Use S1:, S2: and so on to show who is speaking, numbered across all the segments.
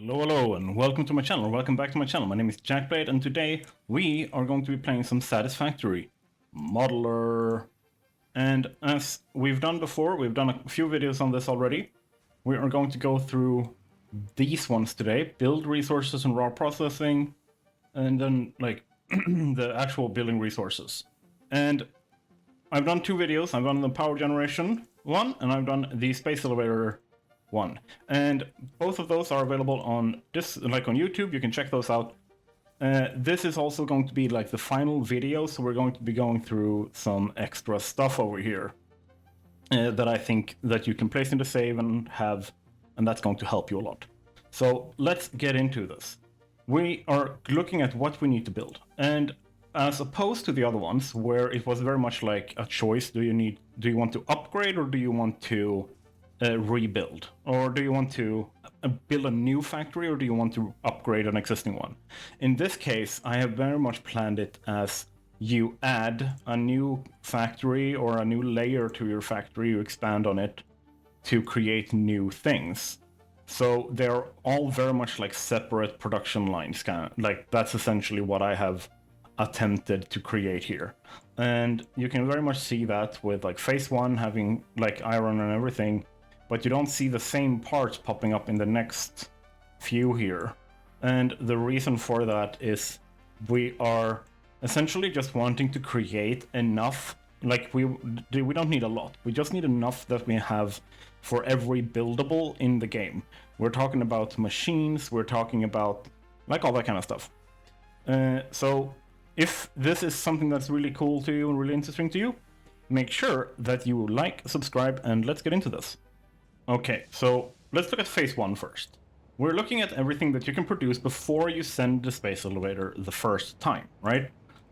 S1: Hello, and welcome to my channel. Welcome back to my channel. My name is Jackblade, and today we are going to be playing some Satisfactory Modeler. And as we've done before, we've done a few videos on this already. We are going to go through these ones today: build resources and raw processing, and then like the actual building resources. And I've done two videos. I've done the power generation one, and I've done the space elevator one, and both of those are available on this, like on YouTube. You can check those out. This is also going to be like the final video, so we're going to be going through some extra stuff over here that I think that you can place into save and have, and that's going to help you a lot. So let's get into this. We are looking at what we need to build, and as opposed to the other ones where it was very much like a choice: do you want to upgrade, or do you want to rebuild, or do you want to build a new factory, or do you want to upgrade an existing one? In this case, I have very much planned it as you add a new factory or a new layer to your factory, you expand on it to create new things. So they're all very much like separate production lines, like that's essentially what I have attempted to create here. And you can very much see that with like phase one having like iron and everything, but you don't see the same parts popping up in the next few here. And the reason for that is we are essentially just wanting to create enough, like we don't need a lot, we just need enough that we have for every buildable in the game. We're talking about machines, we're talking about like all that kind of stuff. So if this is something that's really cool to you and really interesting to you, make sure that you like, subscribe, and let's get into this. Okay, so let's look at phase one first. We're looking at everything that you can produce before you send the space elevator the first time, right?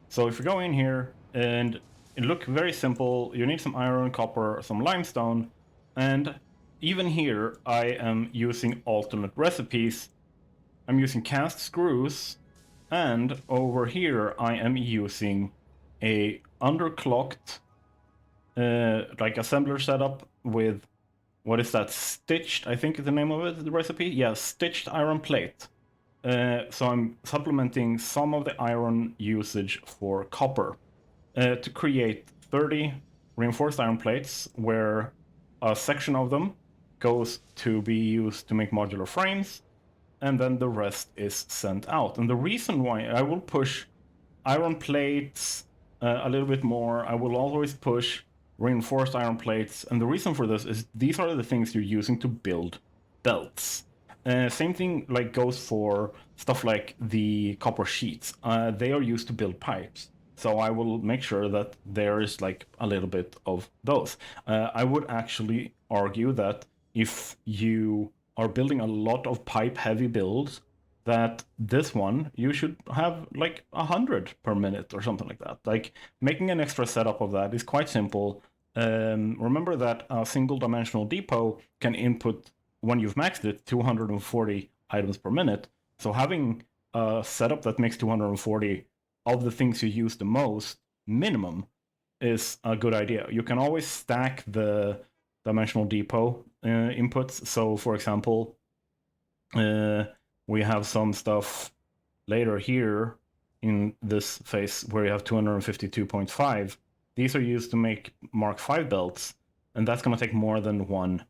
S1: So if you go in here and it looks very simple, you need some iron, copper, some limestone, and even here I am using alternate recipes. I'm using cast screws, and over here I am using a underclocked like assembler setup with, what is that? Stitched, I think is the name of it, the recipe? Yeah, stitched iron plate. So I'm supplementing some of the iron usage for copper to create 30 reinforced iron plates, where a section of them goes to be used to make modular frames, and then the rest is sent out. And the reason why I will push iron plates a little bit more, I will always push reinforced iron plates, and the reason for this is these are the things you're using to build belts. Same thing like goes for stuff like the copper sheets. They are used to build pipes, so I will make sure that there is like a little bit of those. I would actually argue that if you are building a lot of pipe heavy builds, that this one you should have like 100 per minute or something like that. Like making an extra setup of that is quite simple. Remember that a single dimensional depot can input, when you've maxed it, 240 items per minute. So having a setup that makes 240 of the things you use the most minimum is a good idea. You can always stack the dimensional depot inputs. So for example, we have some stuff later here in this phase where you have 252.5. These are used to make Mark V belts, and that's going to take more than one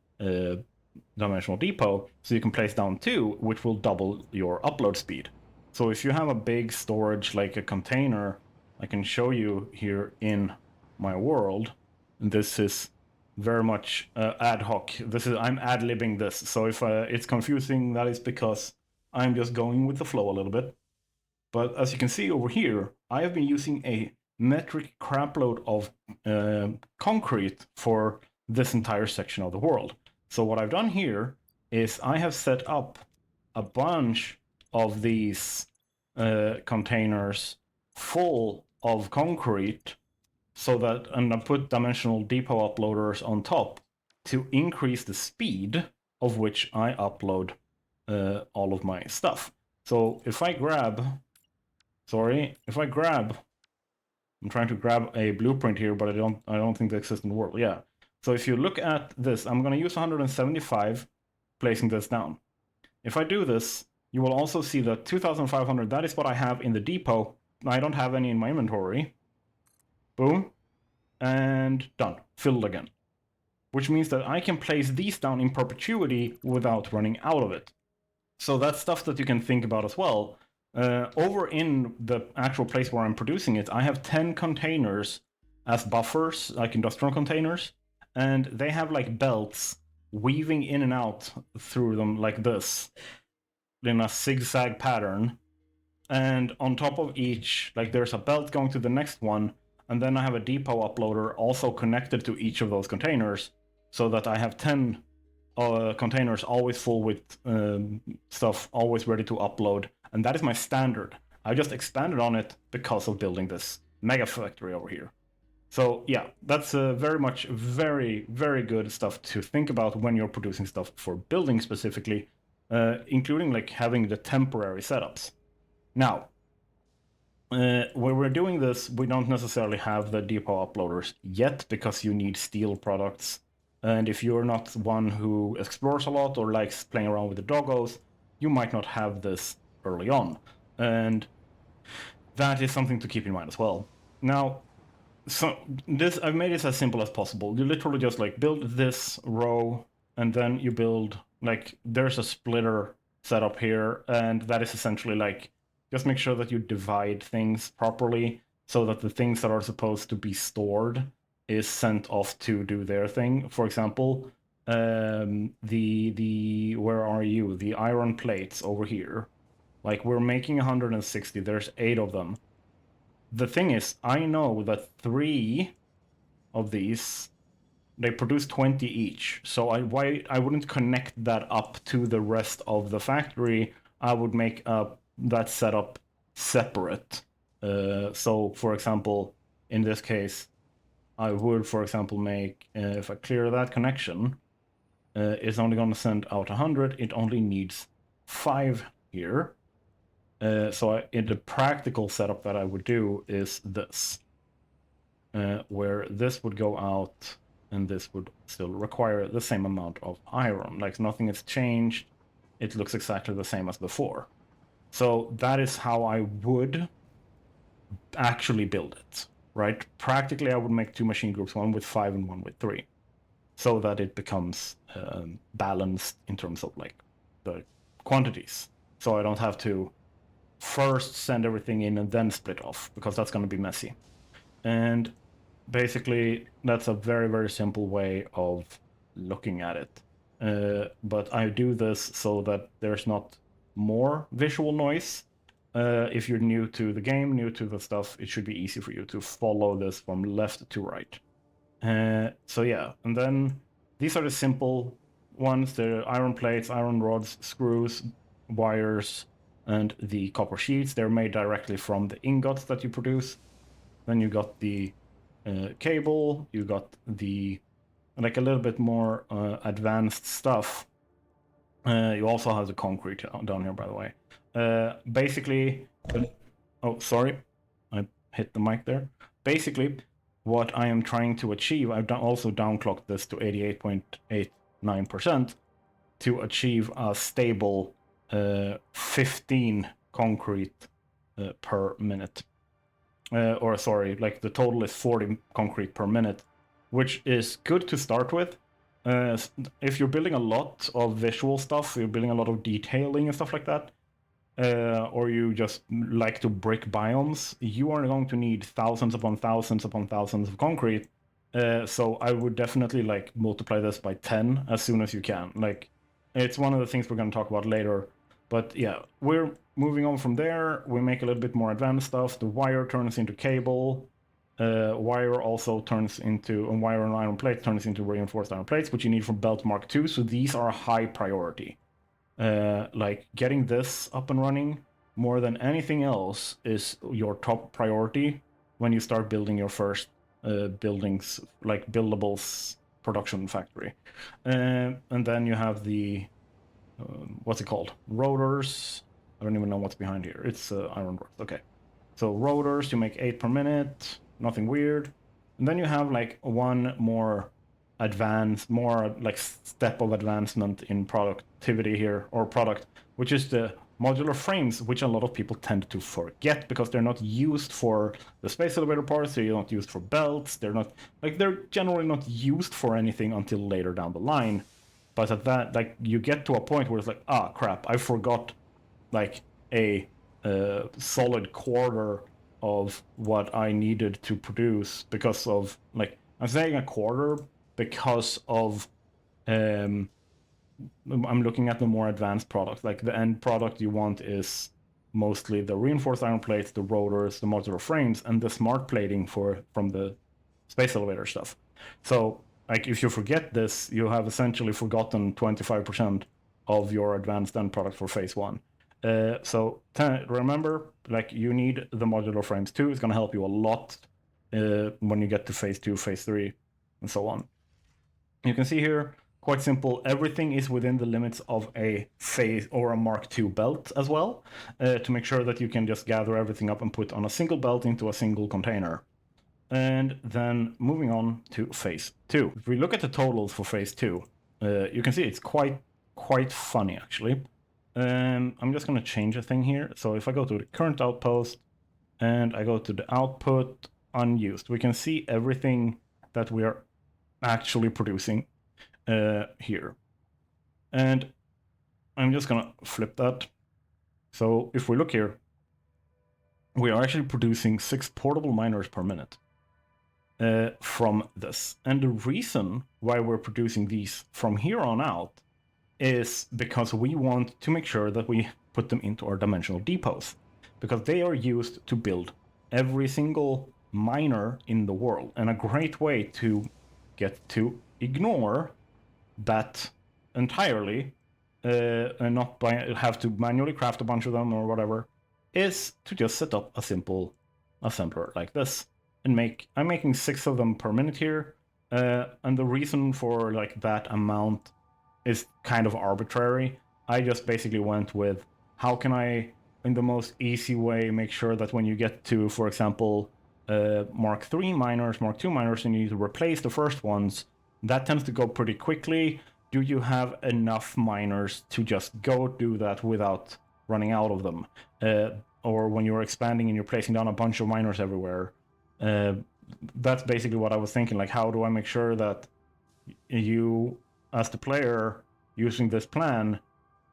S1: dimensional depot, so you can place down two, which will double your upload speed. So if you have a big storage like a container, I can show you here in my world, and this is very much ad hoc. I'm ad-libbing this, so if it's confusing, that is because I'm just going with the flow a little bit. But as you can see over here, I have been using a metric crapload of concrete for this entire section of the world. So what I've done here is I have set up a bunch of these containers full of concrete, so that, and I put dimensional depot uploaders on top to increase the speed of which I upload all of my stuff. So if I grab, I'm trying to grab a blueprint here, but I don't think that exists in the world. Yeah. So if you look at this, I'm going to use 175 placing this down. If I do this, you will also see that 2,500, that is what I have in the depot. I don't have any in my inventory. Boom. And done. Filled again. Which means that I can place these down in perpetuity without running out of it. So that's stuff that you can think about as well. Over in the actual place where I'm producing it, I have 10 containers as buffers, like industrial containers, and they have like belts weaving in and out through them like this in a zigzag pattern. And on top of each, like there's a belt going to the next one, and then I have a depot uploader also connected to each of those containers, so that I have 10 containers always full with stuff, always ready to upload, and that is my standard. I just expanded on it because of building this mega factory over here. So yeah, that's very much very, very good stuff to think about when you're producing stuff for building specifically, including like having the temporary setups. Now, where we're doing this, we don't necessarily have the depot uploaders yet because you need steel products. And if you're not one who explores a lot or likes playing around with the doggos, you might not have this early on. And that is something to keep in mind as well. Now, so this, I've made it as simple as possible. You literally just like build this row, and then you build like there's a splitter set up here, and that is essentially like just make sure that you divide things properly so that the things that are supposed to be stored is sent off to do their thing. For example, the where are you? The iron plates over here. Like we're making 160. There's 8 of them. The thing is, I know that 3 of these they produce 20 each. So I wouldn't connect that up to the rest of the factory. I would make that setup separate. So, for example, in this case, I would, for example, make if I clear that connection, it's only going to send out 100. It only needs 5 here. So in the practical setup that I would do is this, where this would go out and this would still require the same amount of iron. Like nothing has changed. It looks exactly the same as before. So that is how I would actually build it, right? Practically, I would make 2 machine groups, one with 5 and one with 3, so that it becomes balanced in terms of like the quantities. So I don't have to first send everything in and then split off, because that's going to be messy. And basically, that's a very, very simple way of looking at it. But I do this so that there's not more visual noise. If you're new to the game, new to the stuff, it should be easy for you to follow this from left to right. So yeah, and then these are the simple ones. The iron plates, iron rods, screws, wires, and the copper sheets. They're made directly from the ingots that you produce. Then you got the cable, you got the like a little bit more advanced stuff. You also have the concrete down here, by the way. Basically, oh, sorry, I hit the mic there. Basically, what I am trying to achieve, I've also downclocked this to 88.89% to achieve a stable 15 concrete per minute. Or sorry, like the total is 40 concrete per minute, which is good to start with. If you're building a lot of visual stuff, you're building a lot of detailing and stuff like that, or you just like to brick biomes, you are going to need thousands upon thousands upon thousands of concrete. So I would definitely like multiply this by 10 as soon as you can. Like, it's one of the things we're going to talk about later. But yeah, we're moving on from there. We make a little bit more advanced stuff. The wire turns into cable. Wire also turns into, and wire and iron plate turns into reinforced iron plates, which you need for belt mark 2. So these are a high priority. Like getting this up and running more than anything else is your top priority when you start building your first buildings, like buildables production factory. And then you have the what's it called? Rotors. I don't even know what's behind here. It's iron rods. Okay. So rotors, you make 8 per minute. Nothing weird. And then you have like one more advanced, more like step of advancement in productivity here, or product, which is the modular frames, which a lot of people tend to forget because they're not used for the space elevator parts, they're not used for belts, they're generally not used for anything until later down the line. But at that, like, you get to a point where it's like, ah, crap, I forgot, like, a solid quarter of what I needed to produce because of, like, I'm saying a quarter because of, I'm looking at the more advanced product. Like, the end product you want is mostly the reinforced iron plates, the rotors, the modular frames, and the smart plating from the space elevator stuff. So, like, if you forget this, you have essentially forgotten 25% of your advanced end product for phase one. So remember, like, you need the modular frames too. It's going to help you a lot when you get to phase two, phase three, and so on. You can see here, quite simple. Everything is within the limits of a phase or a Mark II belt as well, to make sure that you can just gather everything up and put on a single belt into a single container. And then moving on to phase two. If we look at the totals for phase two, you can see it's quite funny actually. I'm just going to change a thing here. So if I go to the current outpost and I go to the output unused, we can see everything that we are actually producing here. And I'm just going to flip that. So if we look here, we are actually producing 6 portable miners per minute from this. And the reason why we're producing these from here on out is because we want to make sure that we put them into our dimensional depots, because they are used to build every single miner in the world. And a great way to get to ignore that entirely and not have to manually craft a bunch of them or whatever is to just set up a simple assembler like this and I'm making 6 of them per minute here, and the reason for like that amount is kind of arbitrary. I just basically went with how can I, in the most easy way, make sure that when you get to, for example, Mark III miners, Mark II miners, and you need to replace the first ones, that tends to go pretty quickly. Do you have enough miners to just go do that without running out of them? Or when you're expanding and you're placing down a bunch of miners everywhere, that's basically what I was thinking. Like, how do I make sure that you, as the player using this plan,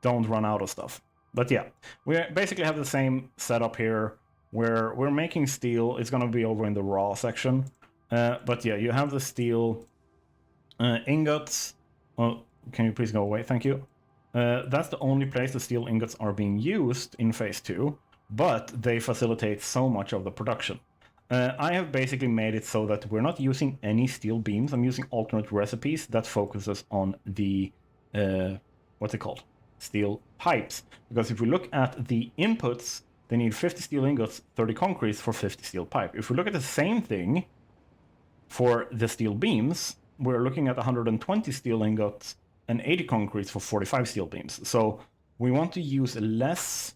S1: don't run out of stuff? But yeah, we basically have the same setup here where we're making steel. It's going to be over in the raw section. But yeah, you have the steel ingots. Oh, can you please go away? Thank you. That's the only place the steel ingots are being used in phase 2, but they facilitate so much of the production. I have basically made it so that we're not using any steel beams. I'm using alternate recipes that focuses on the, what's it called? Steel pipes. Because if we look at the inputs, they need 50 steel ingots, 30 concretes for 50 steel pipe. If we look at the same thing for the steel beams, we're looking at 120 steel ingots and 80 concretes for 45 steel beams. So we want to use less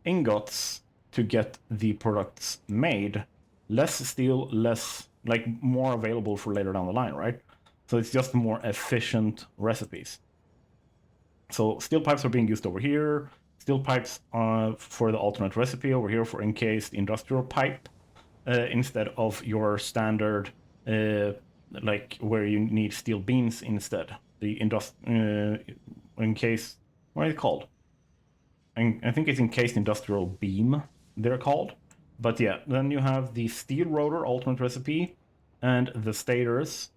S1: ingots to get the products made. Less steel, less, like, more available for later down the line, right? So it's just more efficient recipes. So steel pipes are being used over here. Steel pipes for the alternate recipe over here for encased industrial pipe instead of your standard, like, where you need steel beams instead. The encased, what are they called? I think it's encased industrial beam, they're called. But yeah, then you have the steel rotor alternate recipe and the stators.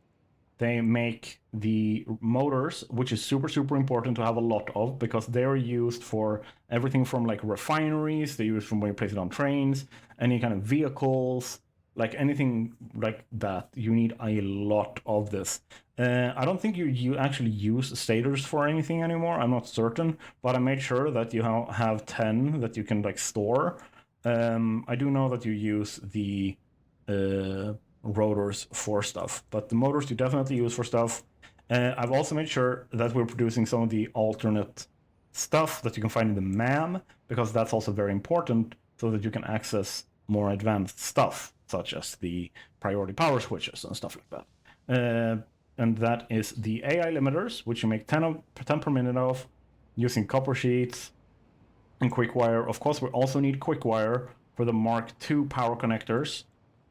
S1: They make the motors, which is super, super important to have a lot of, because they're used for everything from, like, refineries, they're used from when you place it on trains, any kind of vehicles, like anything like that. You need a lot of this. I don't think you actually use stators for anything anymore. I'm not certain, but I made sure that you have 10 that you can, like, store. I do know that you use the rotors for stuff, but the motors you definitely use for stuff. I've also made sure that we're producing some of the alternate stuff that you can find in the MAM, because that's also very important so that you can access more advanced stuff, such as the priority power switches and stuff like that. And that is the AI limiters, which you make 10 per minute of, using copper sheets. and quick wire. Of course, we also need quick wire for the Mark II power connectors.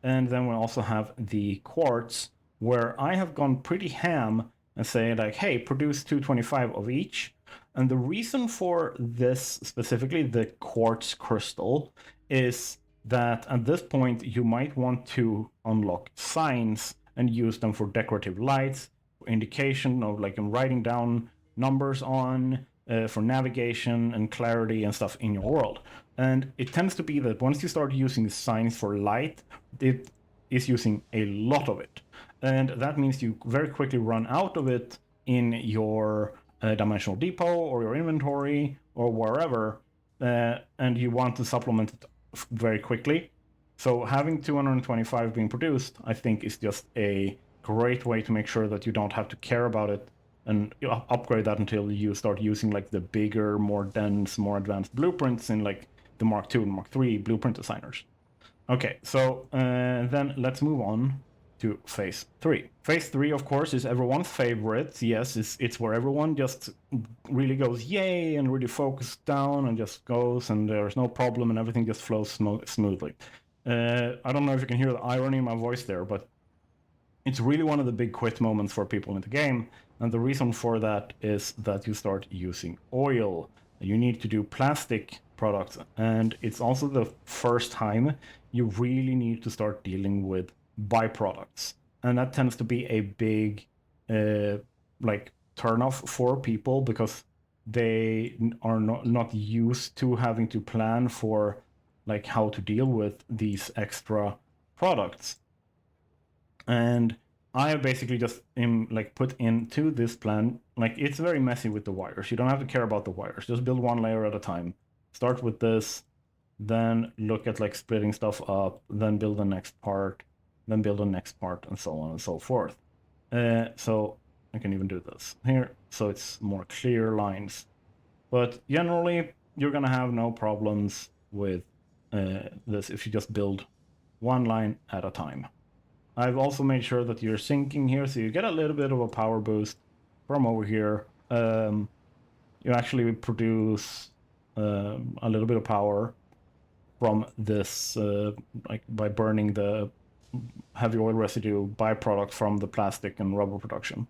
S1: And then we also have the quartz, where I have gone pretty ham and say like, hey, produce 225 of each. And the reason for this, specifically the quartz crystal, is that at this point you might want to unlock signs and use them for decorative lights, for indication of like writing down numbers on, for navigation and clarity and stuff in your world. And it tends to be that once you start using signs for light, it is using a lot of it. And that means you very quickly run out of it in your dimensional depot or your inventory or wherever, and you want to supplement it very quickly. So having 225 being produced, I think, is just a great way to make sure that you don't have to care about it and upgrade that until you start using like the bigger, more dense, more advanced blueprints in like the Mark II and Mark III blueprint designers. Okay, so then let's move on to phase 3. Phase 3, of course, is everyone's favorite. Yes, it's where everyone just really goes yay and really focused down and just goes and there's no problem and everything just flows smoothly. I don't know if you can hear the irony in my voice there, but it's really one of the big quit moments for people in the game. And the reason for that is that you start using oil. You need to do plastic products. And it's also the first time you really need to start dealing with byproducts. And that tends to be a big like turnoff for people because they are not used to having to plan for like how to deal with these extra products. And I basically just like put into this plan, like it's very messy with the wires. You don't have to care about the wires. Just build one layer at a time. Start with this, then look at like splitting stuff up, then build the next part, then build the next part, and so on and so forth. So I can even do this here, so it's more clear lines. But generally, you're gonna have no problems with this if you just build one line at a time. I've also made sure that you're syncing here, so you get a little bit of a power boost from over here. You actually produce a little bit of power from this, like by burning the heavy oil residue byproduct from the plastic and rubber production.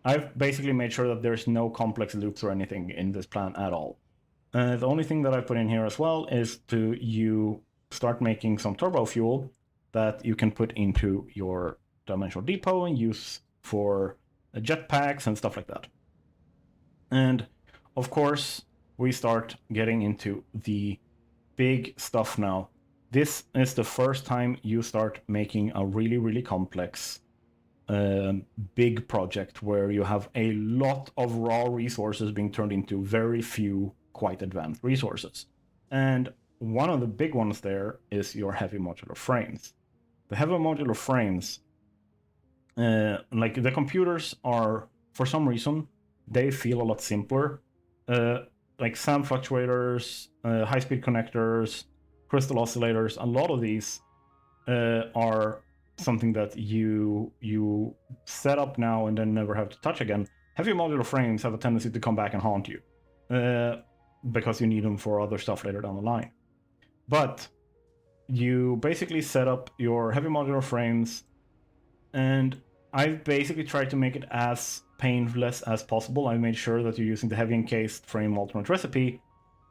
S1: I've basically made sure that there's no complex loops or anything in this plan at all. The only thing that I put in here as well is you start making some turbo fuel that you can put into your dimensional depot and use for jetpacks and stuff like that. And of course, we start getting into the big stuff now. This is the first time you start making a really, really complex big project where you have a lot of raw resources being turned into very few quite advanced resources. And one of the big ones there is your heavy modular frames. The heavy modular frames, like the computers are, for some reason, they feel a lot simpler. Like SAM fluctuators, high-speed connectors, crystal oscillators, a lot of these are something that you set up now and then never have to touch again. Heavy modular frames have a tendency to come back and haunt you because you need them for other stuff later down the line. But you basically set up your heavy modular frames, and I've basically tried to make it as painless as possible. I made sure that you're using the heavy encased frame alternate recipe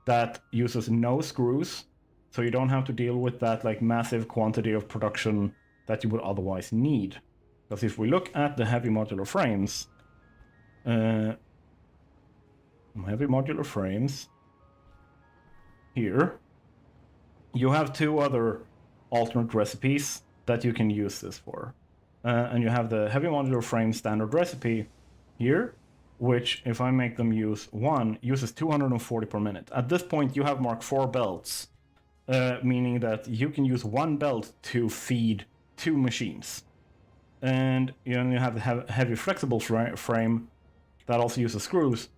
S1: that uses no screws, so you don't have to deal with that like massive quantity of production that you would otherwise need. Because if we look at the heavy modular frames, here, you have two other alternate recipes that you can use this for. And you have the heavy modular frame standard recipe here, which if I make them use one, uses 240 per minute. At this point, you have Mark IV belts, meaning that you can use one belt to feed two machines. And you have the heavy flexible frame that also uses screws,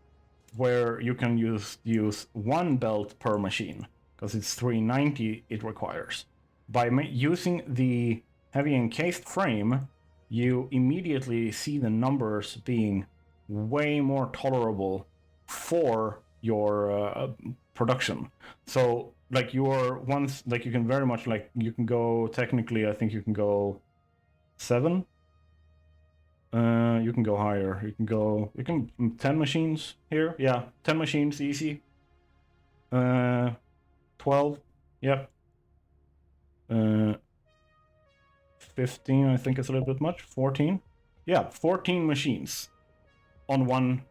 S1: where you can use one belt per machine, because it's 390 it requires. By using the heavy encased frame, you immediately see the numbers being way more tolerable for your production. So like you're once like you can very much like you can go technically I think you can go 7. You can go higher. You can 10 machines here. Yeah, 10 machines easy. 12. Yep. 15 I think is a little bit much. 14. Yeah, 14 machines on one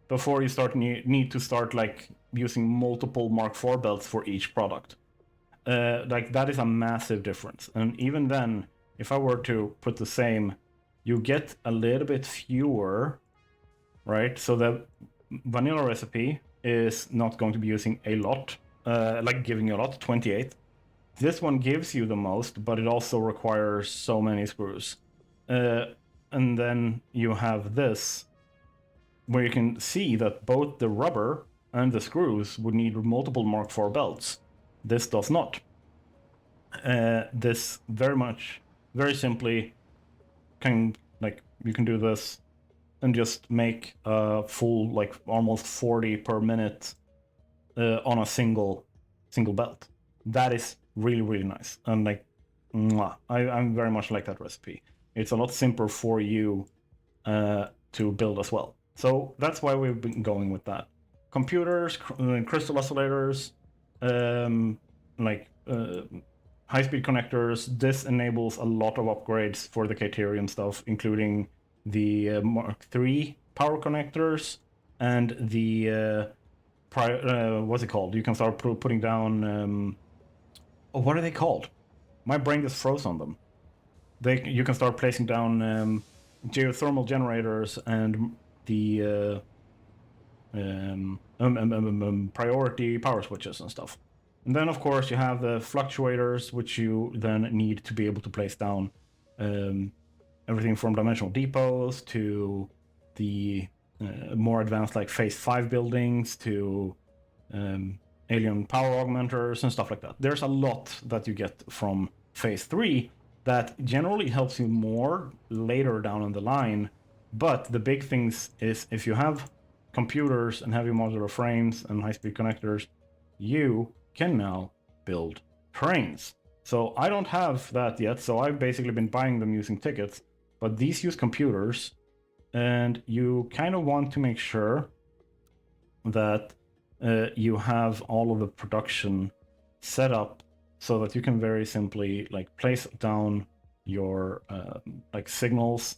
S1: before you start need to start like using multiple Mark IV belts for each product. Like that is a massive difference. And even then, if I were to put the same, you get a little bit fewer, right? So the vanilla recipe is not going to be using a lot, like giving you a lot, 28. This one gives you the most, but it also requires so many screws. And then you have this, where you can see that both the rubber and the screws would need multiple Mark IV belts. This does not. This very simply can, like, you can do this and just make a full, like, almost 40 per minute on a single belt. That is really, really nice. And, like, I'm very much like that recipe. It's a lot simpler for you to build as well. So that's why we've been going with that. Computers, crystal oscillators, high-speed connectors. This enables a lot of upgrades for the Criterion stuff, including the Mark III power connectors and the what's it called? You can start putting down. What are they called? My brain just froze on them. You can start placing down geothermal generators and the priority power switches and stuff. And then, of course, you have the fluctuators, which you then need to be able to place down everything from dimensional depots to the more advanced, like phase 5 buildings to alien power augmenters and stuff like that. There's a lot that you get from phase 3 that generally helps you more later down in the line. But the big things is if you have computers and heavy modular frames and high-speed connectors, you can now build trains. So I don't have that yet, so I've basically been buying them using tickets, but these use computers, and you kind of want to make sure that you have all of the production set up so that you can very simply like place down your like signals,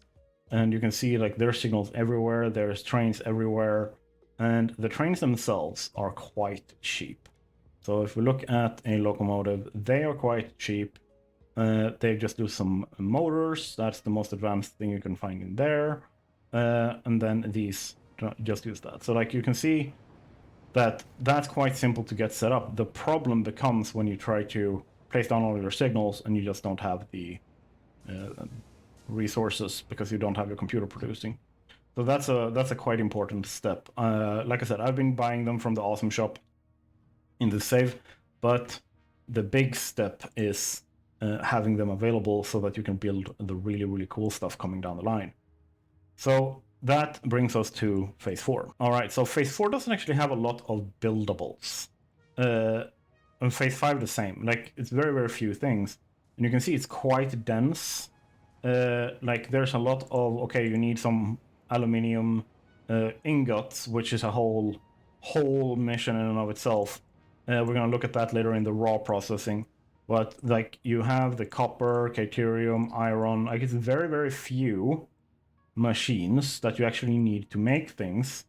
S1: and you can see like there's signals everywhere, there's trains everywhere, and the trains themselves are quite cheap. So if we look at a locomotive, they are quite cheap. They just do some motors, that's the most advanced thing you can find in there, and then these just use that. So like you can see that's quite simple to get set up. The problem becomes when you try to place down all your signals and you just don't have the resources because you don't have your computer producing. So that's a quite important step. Like I said, I've been buying them from the Awesome Shop in the save, but the big step is having them available so that you can build the really, really cool stuff coming down the line. So that brings us to phase 4. All right, so phase 4 doesn't actually have a lot of buildables. And phase 5 the same. Like, it's very, very few things. And you can see it's quite dense. Like, there's a lot of, okay, you need some aluminium ingots, which is a whole mission in and of itself. We're going to look at that later in the raw processing. But, like, you have the copper, Criterium, iron. Like, it's very, very few machines that you actually need to make things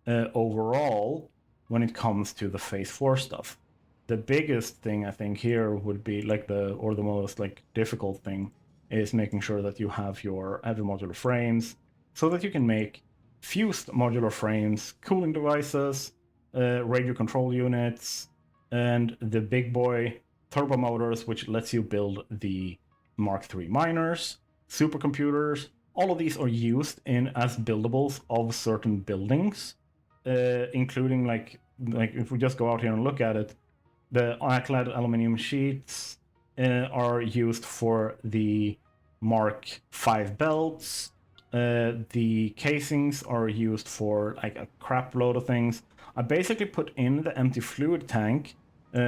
S1: overall when it comes to the phase 4 stuff. The biggest thing I think here would be like the most like difficult thing is making sure that you have your avid modular frames so that you can make fused modular frames, cooling devices, radio control units, and the big boy turbo motors, which lets you build the Mark III miners, supercomputers. All of these are used as buildables of certain buildings, including like if we just go out here and look at it, the clad aluminum sheets are used for the Mark V belts. The casings are used for like a crap load of things. I basically put in the empty fluid tank,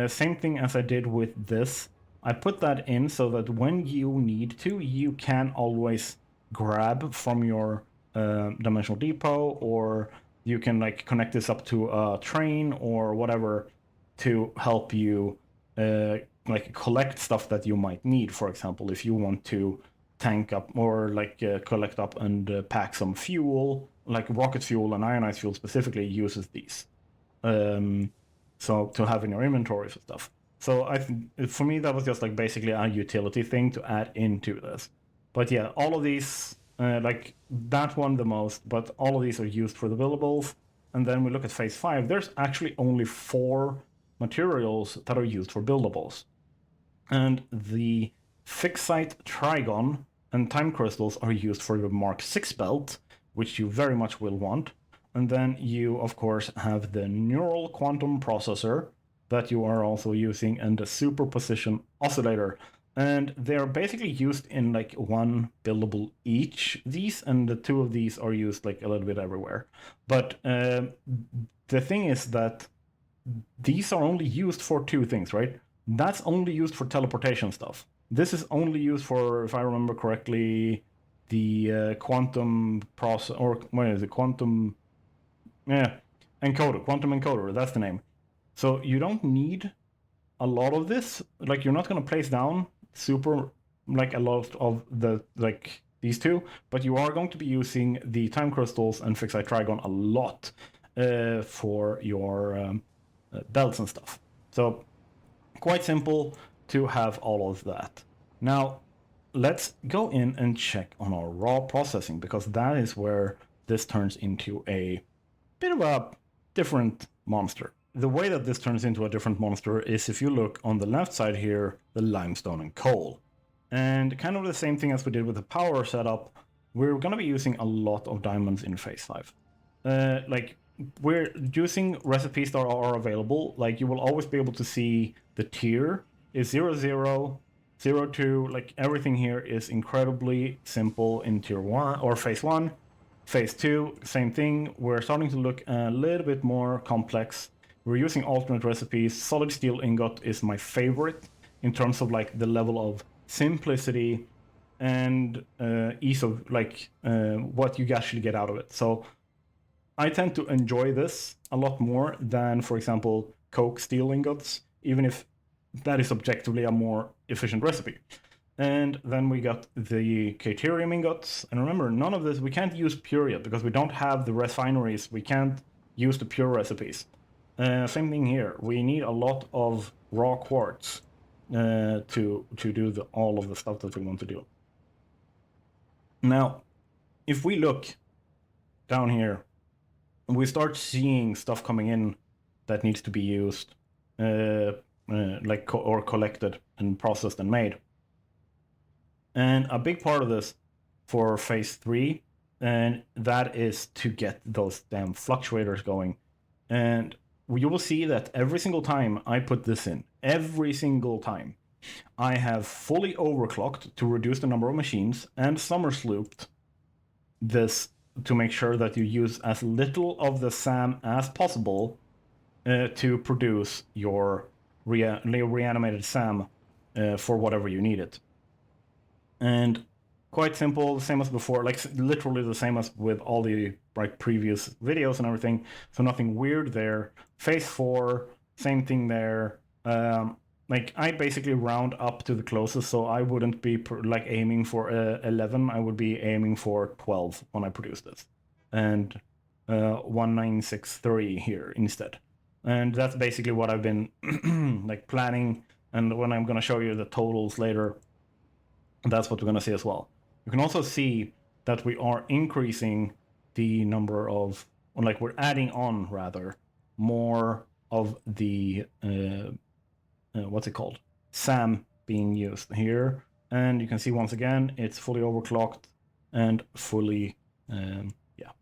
S1: same thing as I did with this. I put that in so that when you need to, you can always grab from your dimensional depot, or you can like connect this up to a train or whatever to help you like collect stuff that you might need. For example, if you want to tank up or like collect up and pack some fuel, like rocket fuel and ionized fuel specifically uses these. So to have in your inventories and stuff. So for me that was just like basically a utility thing to add into this. But yeah, all of these, like that one the most, but all of these are used for the buildables. And then we look at phase 5, there's actually only 4 materials that are used for buildables. And the fixite trigon and time crystals are used for the Mark 6 belt, which you very much will want. And then you, of course, have the neural quantum processor that you are also using, and the superposition oscillator. And they're basically used in like one buildable each, these, and the 2 of these are used like a little bit everywhere. But the thing is that these are only used for 2 things, right? That's only used for teleportation stuff. This is only used for, if I remember correctly, the quantum process, or what is it, quantum, encoder, quantum encoder, that's the name. So you don't need a lot of this. Like, you're not going to place down super, like, a lot of the, like, these 2, but you are going to be using the time crystals and fixite trigon a lot for your belts and stuff. So quite simple to have all of that. Now, let's go in and check on our raw processing, because that is where this turns into a bit of a different monster. The way that this turns into a different monster is if you look on the left side here, the limestone and coal. And kind of the same thing as we did with the power setup, we're going to be using a lot of diamonds in phase 5. Like, we're using recipes that are available. Like, you will always be able to see the tier is 0, 0, 0, 2. Like, everything here is incredibly simple in tier 1 or phase 1. Phase 2, same thing. We're starting to look a little bit more complex. We're using alternate recipes. Solid steel ingot is my favorite in terms of like the level of simplicity and ease of like what you actually get out of it. So I tend to enjoy this a lot more than, for example, coke steel ingots, even if that is objectively a more efficient recipe. And then we got the Caterium ingots. And remember, none of this, we can't use pure yet because we don't have the refineries. We can't use the pure recipes. Same thing here. We need a lot of raw quartz to do all of the stuff that we want to do. Now, if we look down here, we start seeing stuff coming in that needs to be used, or collected and processed and made. And a big part of this for phase 3, and that is to get those damn fluctuators going. And you will see that every single time I put this in, every single time, I have fully overclocked to reduce the number of machines and summer slooped this to make sure that you use as little of the SAM as possible to produce your reanimated SAM for whatever you need it. And quite simple, the same as before, like literally the same as with all the previous videos and everything. So nothing weird there. Phase 4, same thing there. Like, I basically round up to the closest, so I wouldn't be like aiming for 11. I would be aiming for 12 when I produce this, and 1963 here instead. And that's basically what I've been like planning. And when I'm gonna show you the totals later, that's what we're gonna see as well. You can also see that we are increasing the number of, or like we're adding on rather, more of the what's it called? SAM being used here. And you can see once again, it's fully overclocked and fully,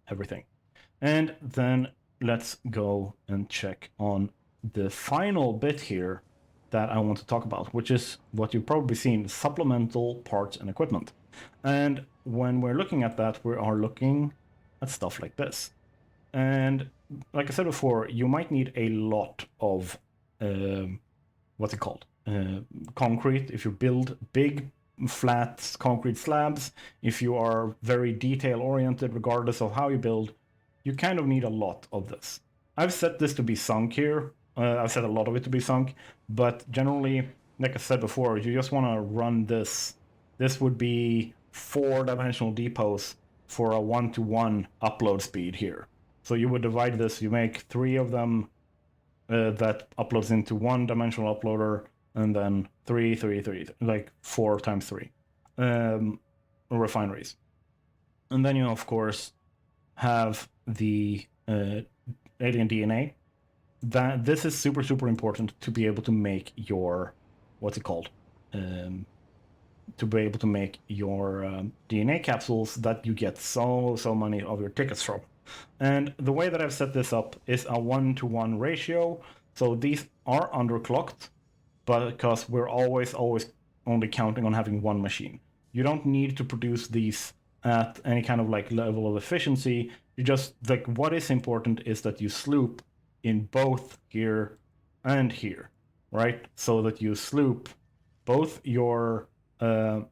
S1: everything. And then let's go and check on the final bit here that I want to talk about, which is what you've probably seen, supplemental parts and equipment. And when we're looking at that, we are looking at stuff like this. And like I said before, you might need a lot of what's it called? Concrete. If you build big flat concrete slabs, if you are very detail oriented, regardless of how you build, you kind of need a lot of this. I've set this to be sunk here. I've set a lot of it to be sunk, but generally, like I said before, you just want to run this. This would be 4-dimensional depots for a 1-to-1 upload speed here. So you would divide this, you make 3 of them that uploads into 1-dimensional uploader, and then 3, 3, 3, like 4 times 3 refineries. And then you, of course, have the alien DNA. That this is super, super important to be able to make your, what's it called? To be able to make your DNA capsules that you get so many of your tickets from. And the way that I've set this up is a 1-to-1 ratio. So these are underclocked, but because we're always only counting on having one machine. You don't need to produce these at any kind of like level of efficiency. You just, like, what is important is that you sloop in both here and here, right? So that you sloop both your so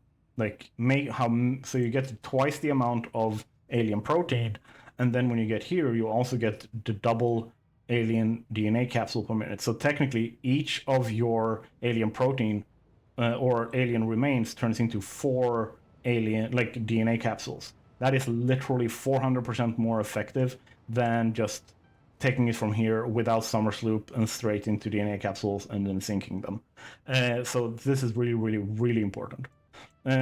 S1: you get twice the amount of alien protein, and then when you get here, you also get the double alien DNA capsule per minute. So technically, each of your alien protein or alien remains turns into 4 alien DNA capsules. That is literally 400% more effective than just taking it from here without summer sloop and straight into DNA capsules and then sinking them. So this is really, really, really important.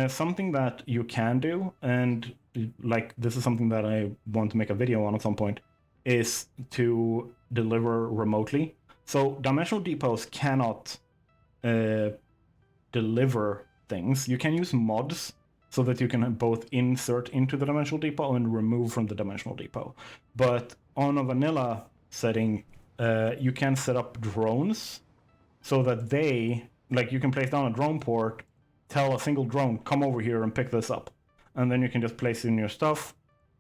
S1: Something that you can do, and like this is something that I want to make a video on at some point, is to deliver remotely. So dimensional depots cannot deliver things. You can use mods so that you can both insert into the dimensional depot and remove from the dimensional depot. But on a vanilla setting, you can set up drones so that they, like, you can place down a drone port, tell a single drone, come over here and pick this up. And then you can just place in your stuff,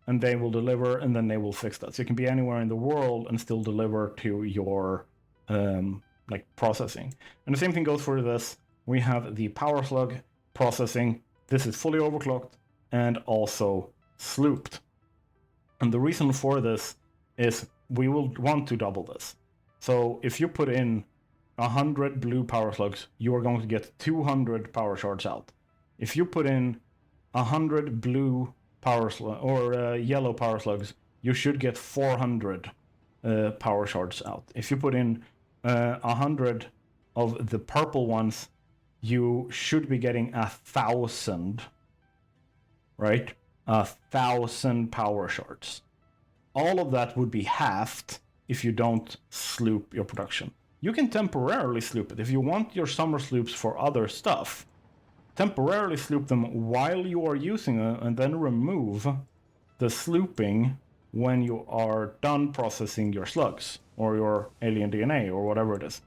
S1: and they will deliver, and then they will fix that. So you can be anywhere in the world and still deliver to your processing. And the same thing goes for this. We have the power slug processing. This is fully overclocked and also slooped. And the reason for this is we will want to double this. So if you put in 100 blue power slugs, you are going to get 200 power shards out. If you put in 100 blue power slug or yellow power slugs, you should get 400 power shards out. If you put in 100 of the purple ones, you should be getting 1,000, right? 1,000 power shards. All of that would be halved if you don't sloop your production. You can temporarily sloop it. If you want your summer sloops for other stuff, temporarily sloop them while you are using it, and then remove the slooping when you are done processing your slugs or your alien DNA or whatever it is.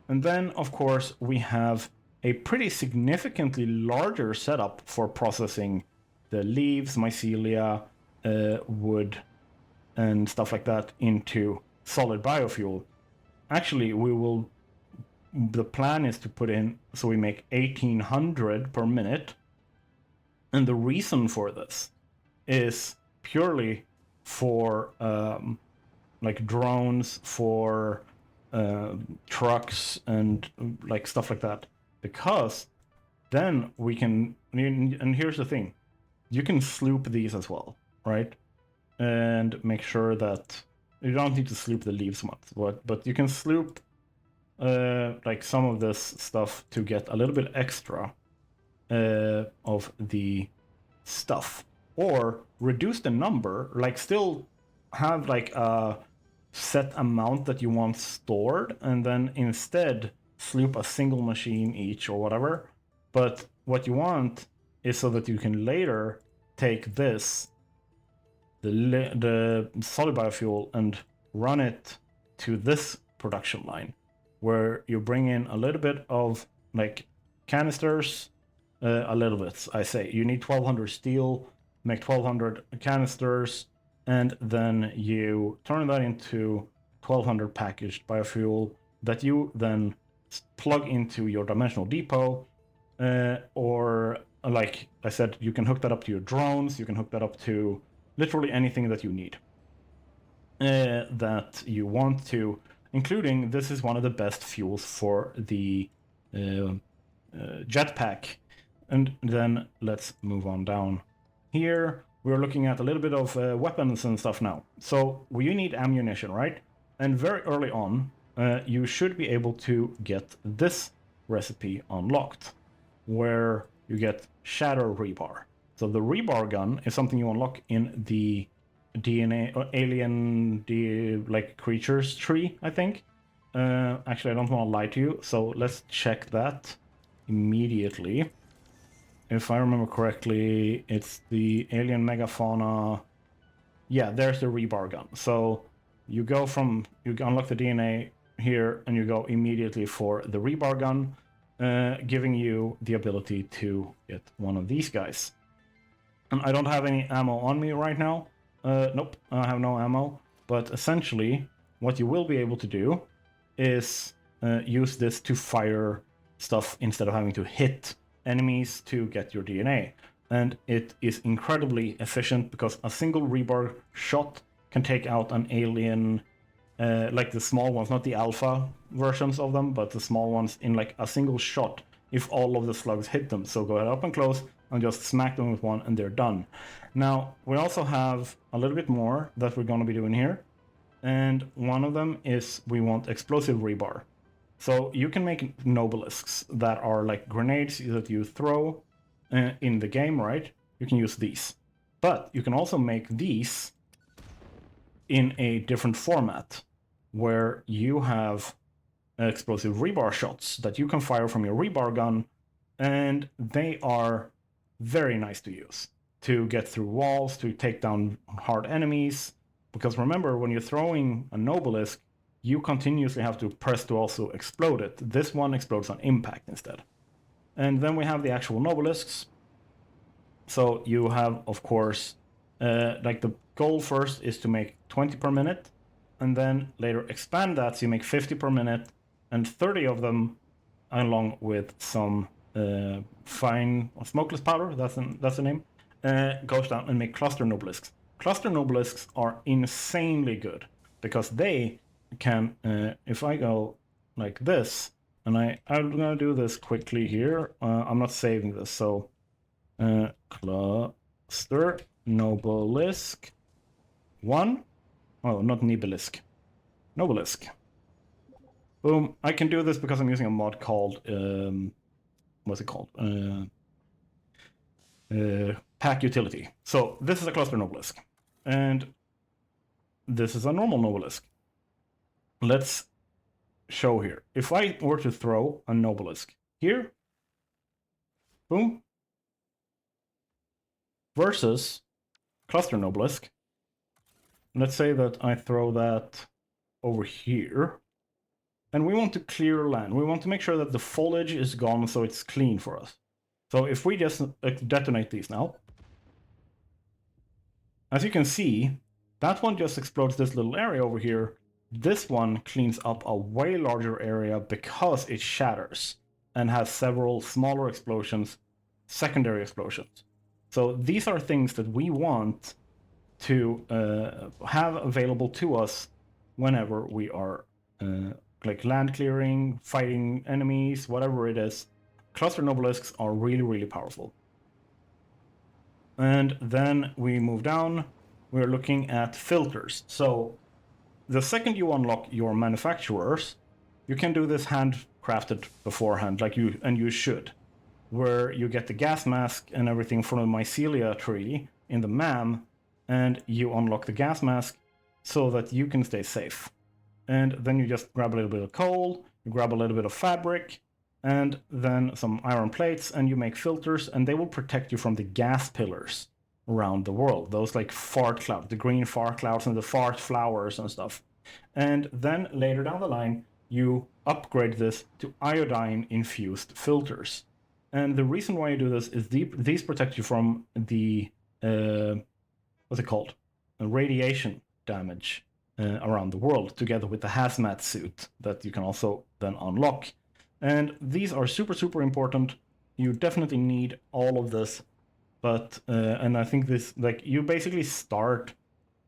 S1: And then, of course, we have a pretty significantly larger setup for processing the leaves, mycelia, wood, and stuff like that into solid biofuel. Actually, the plan is to put in, so we make 1,800 per minute. And the reason for this is purely for drones, for trucks, and like stuff like that. Because then we can, and here's the thing, you can sloop these as well, right? And make sure that you don't need to sloop the leaves much, but you can sloop some of this stuff to get a little bit extra of the stuff, or reduce the number, still have a set amount that you want stored, and then instead sloop a single machine each or whatever. But what you want is so that you can later take this, the solid biofuel, and run it to this production line, where you bring in a little bit of canisters, a little bit. I say you need 1,200 steel, make 1,200 canisters, and then you turn that into 1200 packaged biofuel that you then plug into your dimensional depot, or like I said, you can hook that up to your drones, you can hook that up to literally anything that you need, that you want to, including this is one of the best fuels for the jetpack. And then let's move on down here. We're looking at a little bit of weapons and stuff now. So you need ammunition, right? And very early on, you should be able to get this recipe unlocked, where you get Shatter Rebar. So the rebar gun is something you unlock in the DNA or alien like creatures tree, I think. Actually, I don't want to lie to you, so let's check that immediately. If I remember correctly, it's the alien megafauna. Yeah, there's the rebar gun. So you go from, you unlock the DNA here, and you go immediately for the rebar gun, giving you the ability to get one of these guys. And I don't have any ammo on me right now. Nope, I have no ammo. But essentially, what you will be able to do is use this to fire stuff instead of having to hit enemies to get your DNA. And it is incredibly efficient because a single rebar shot can take out an alien, like the small ones, not the alpha versions of them, but the small ones in like a single shot if all of the slugs hit them. So go ahead up and close and just smack them with one and they're done. Now, we also have a little bit more that we're going to be doing here. And one of them is we want explosive rebar. So you can make nobelisks that are like grenades that you throw in the game, right? You can use these. But you can also make these in a different format, where you have explosive rebar shots that you can fire from your rebar gun, and they are very nice to use to get through walls, to take down hard enemies. Because remember, when you're throwing a nobelisk, you continuously have to press to also explode it. This one explodes on impact instead. And then we have the actual nobelisks. So you have, of course, like the goal first is to make 20 per minute, and then later expand that so you make 50 per minute, and 30 of them, along with some fine smokeless powder, that's the name, goes down and make cluster nobelisks. Cluster nobelisks are insanely good because they can, if I go like this, and I'm gonna do this quickly here. I'm not saving this, so cluster nobelisk 1. Oh, not nibelisk. Nobelisk. Boom. I can do this because I'm using a mod called what's it called? Pack utility. So this is a cluster nobelisk, and this is a normal nobelisk. Let's show here. If I were to throw a nobelisk here, boom, versus cluster nobelisk. Let's say that I throw that over here, and we want to clear land. We want to make sure that the foliage is gone so it's clean for us. So if we just detonate these now, as you can see, that one just explodes this little area over here. This one cleans up a way larger area because it shatters and has several smaller explosions, secondary explosions. So these are things that we want to have available to us whenever we are like land clearing, fighting enemies, whatever it is. Cluster nobelisks are really, really powerful. And then we move down, we're looking at filters. So the second you unlock your manufacturers, you can do this handcrafted beforehand, like you should, where you get the gas mask and everything from the mycelia tree in the MAM, and you unlock the gas mask so that you can stay safe. And then you just grab a little bit of coal, you grab a little bit of fabric, and then some iron plates, and you make filters, and they will protect you from the gas pillars around the world. Those like fart clouds, the green fart clouds and the fart flowers and stuff. And then later down the line, you upgrade this to iodine-infused filters. And the reason why you do this is these protect you from the, what's it called? radiation damage around the world, together with the hazmat suit that you can also then unlock. And these are super, super important. You definitely need all of this. But, and I think this, like, you basically start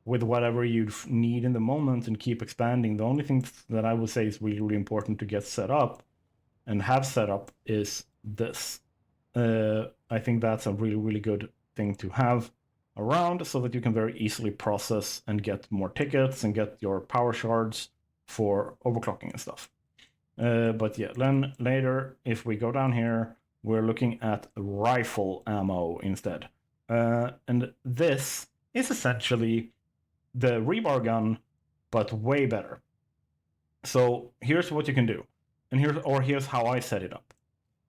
S1: with whatever you need in the moment and keep expanding. The only thing that I would say is really, really important to get set up and have set up is this. I think that's a really, really good thing to have around so that you can very easily process and get more tickets and get your power shards for overclocking and stuff. But yeah, then later, if we go down here, we're looking at rifle ammo instead. And this is essentially the rebar gun, but way better. So here's what you can do. And here's how I set it up.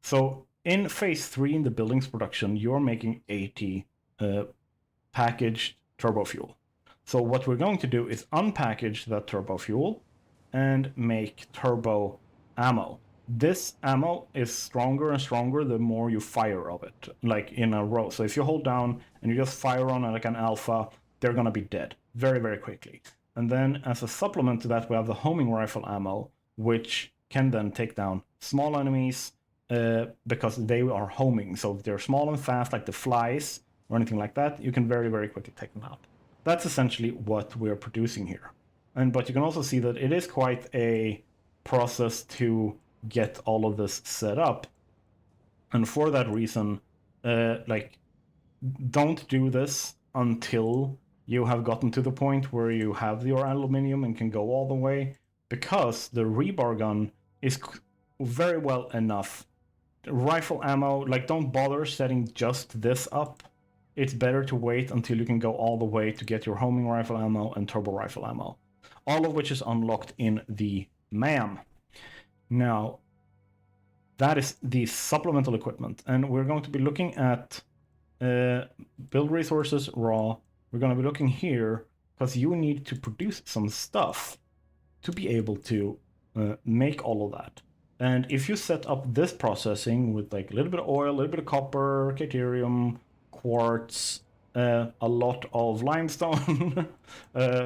S1: So in phase 3 in the buildings production, you're making 80 packaged turbo fuel. So what we're going to do is unpackage that turbo fuel and make turbo ammo. This ammo is stronger and stronger the more you fire of it, like in a row. So if you hold down and you just fire on like an alpha, they're gonna be dead very, very quickly. And then as a supplement to that, we have the homing rifle ammo, which can then take down small enemies because they are homing. So if they're small and fast, like the flies or anything like that, you can very, very quickly take them out. That's essentially what we're producing here. But you can also see that it is quite a process to get all of this set up. And for that reason, like, don't do this until you have gotten to the point where you have your aluminium and can go all the way, because the rebar gun is very well enough. Rifle ammo, like, don't bother setting just this up. It's better to wait until you can go all the way to get your homing rifle ammo and turbo rifle ammo, all of which is unlocked in the MAM. Now, that is the supplemental equipment, and we're going to be looking at build resources raw. We're going to be looking here because you need to produce some stuff to be able to make all of that. And if you set up this processing with like a little bit of oil, a little bit of copper, deuterium, quartz, a lot of limestone,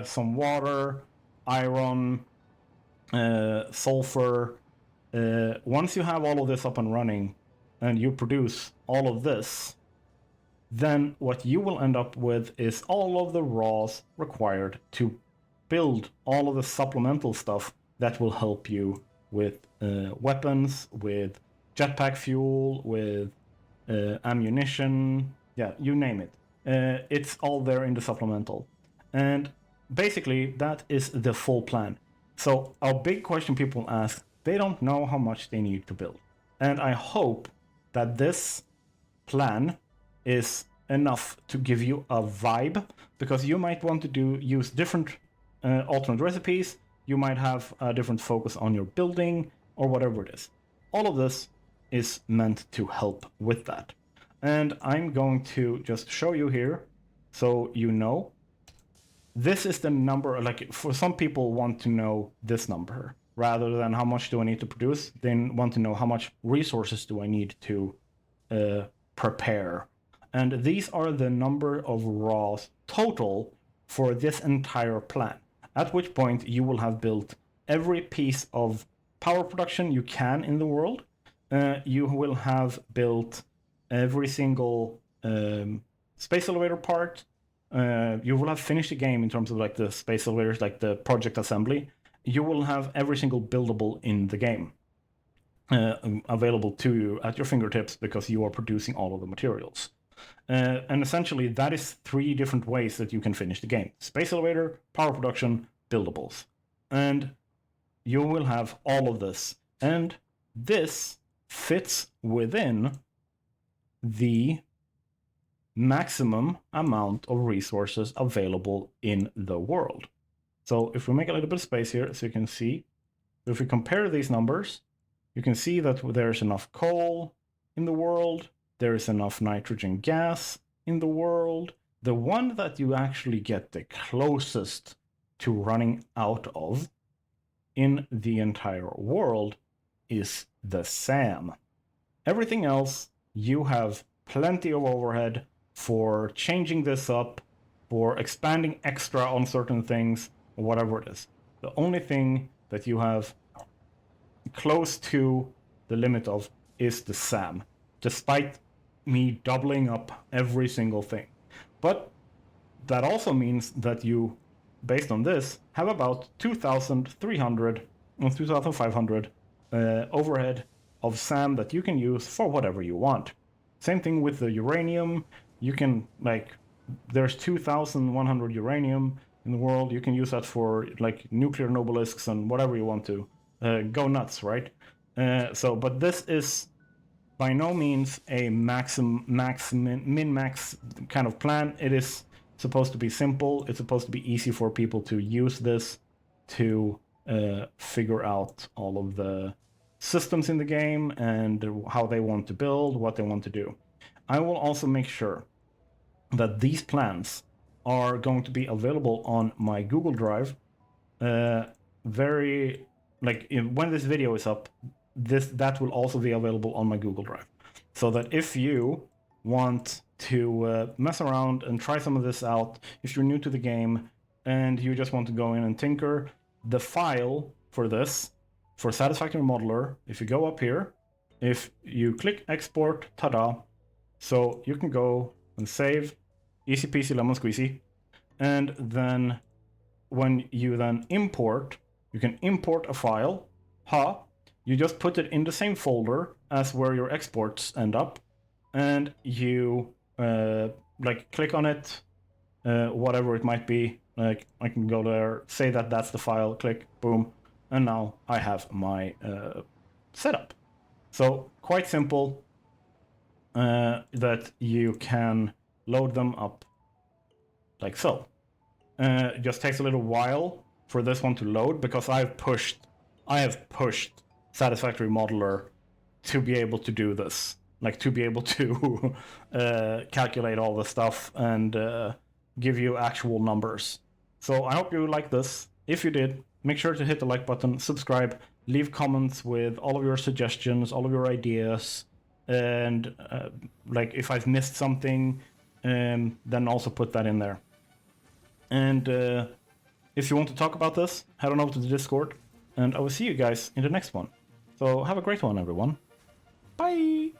S1: some water, iron, sulfur. Once you have all of this up and running and you produce all of this, then what you will end up with is all of the raws required to build all of the supplemental stuff that will help you with weapons, with jetpack fuel, with ammunition, yeah, you name it. It's all there in the supplemental. And basically, that is the full plan. So a big question people ask, they don't know how much they need to build. And I hope that this plan is enough to give you a vibe, because you might want to use different alternate recipes. You might have a different focus on your building or whatever it is. All of this is meant to help with that. And I'm going to just show you here so you know. This is the number, like, for some people want to know this number rather than how much do I need to produce. They want to know how much resources do I need to prepare. And these are the number of raws total for this entire plan. At which point you will have built every piece of power production you can in the world. You will have built every single space elevator part. You will have finished the game in terms of like the space elevators, like the project assembly. You will have every single buildable in the game available to you at your fingertips because you are producing all of the materials. And essentially, that is 3 different ways that you can finish the game. Space elevator, power production, buildables. And you will have all of this. And this fits within the maximum amount of resources available in the world. So if we make a little bit of space here, so you can see, if we compare these numbers, you can see that there's enough coal in the world, there is enough nitrogen gas in the world. The one that you actually get the closest to running out of in the entire world is the SAM. Everything else, you have plenty of overhead for changing this up, for expanding extra on certain things, or whatever it is. The only thing that you have close to the limit of is the SAM, despite me doubling up every single thing. But that also means that you, based on this, have about 2,300 or 2,500 overhead of SAM that you can use for whatever you want. Same thing with the uranium. You can, like, there's 2,100 uranium in the world. You can use that for, like, nuclear nobelisks and whatever you want to. Go nuts, right? But this is by no means a min-max kind of plan. It is supposed to be simple. It's supposed to be easy for people to use this to figure out all of the systems in the game and how they want to build, what they want to do. I will also make sure that these plans are going to be available on my Google Drive when this video is up, that will also be available on my Google Drive. So that if you want to mess around and try some of this out, if you're new to the game and you just want to go in and tinker, the file for this, for Satisfactory Modeler, if you go up here, if you click export, ta-da, so you can go and save, easy peasy lemon squeezy, and then when you then import, you can import a file, you just put it in the same folder as where your exports end up, and you click on it, whatever it might be, like I can go there, say that that's the file, click, boom, and now I have my setup. So quite simple, that you can load them up like so. It just takes a little while for this one to load because I have pushed Satisfactory Modeler to be able to do this, like to be able to calculate all the stuff and give you actual numbers. So I hope you like this. If you did, make sure to hit the like button, subscribe, leave comments with all of your suggestions, all of your ideas, and if I've missed something, then also put that in there. And if you want to talk about this, head on over to the Discord, and I will see you guys in the next one. So have a great one, everyone. Bye!